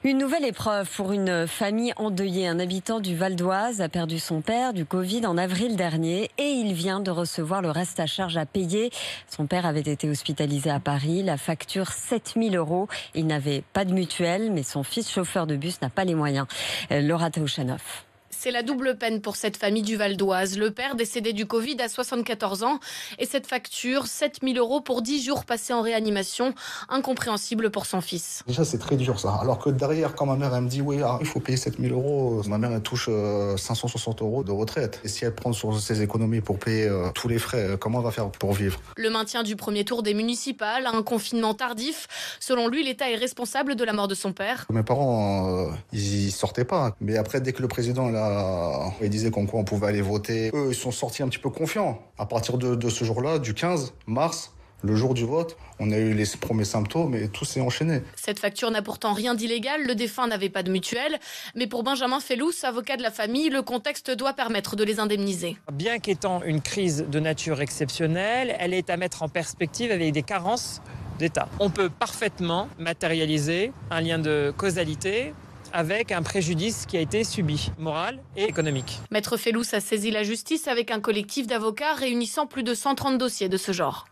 Une nouvelle épreuve pour une famille endeuillée. Un habitant du Val d'Oise a perdu son père du Covid en avril dernier et il vient de recevoir le reste à charge à payer. Son père avait été hospitalisé à Paris. La facture 7 000 €. Il n'avait pas de mutuelle, mais son fils chauffeur de bus n'a pas les moyens. Laura Taouchanoff. C'est la double peine pour cette famille du Val d'Oise. Le père décédé du Covid à 74 ans. Et cette facture, 7 000 € pour 10 jours passés en réanimation. Incompréhensible pour son fils. Déjà, c'est très dur ça. Alors que derrière, quand ma mère elle me dit oui, il faut payer 7 000 €, ma mère elle touche 560 € de retraite. Et si elle prend sur ses économies pour payer tous les frais, comment elle va faire pour vivre? Le maintien du premier tour des municipales, un confinement tardif. Selon lui, l'État est responsable de la mort de son père. Mes parents, ils sortaient pas. Mais après, dès que le président il disait qu'en quoi on pouvait aller voter, eux, ils sont sortis un petit peu confiants. À partir de ce jour-là, du 15 mars, le jour du vote, on a eu les premiers symptômes et tout s'est enchaîné. Cette facture n'a pourtant rien d'illégal. Le défunt n'avait pas de mutuelle. Mais pour Benjamin Fellous, avocat de la famille, le contexte doit permettre de les indemniser. Bien qu'étant une crise de nature exceptionnelle, elle est à mettre en perspective avec des carences d'État. On peut parfaitement matérialiser un lien de causalité avec un préjudice qui a été subi, moral et économique. Maître Fellous a saisi la justice avec un collectif d'avocats réunissant plus de 130 dossiers de ce genre.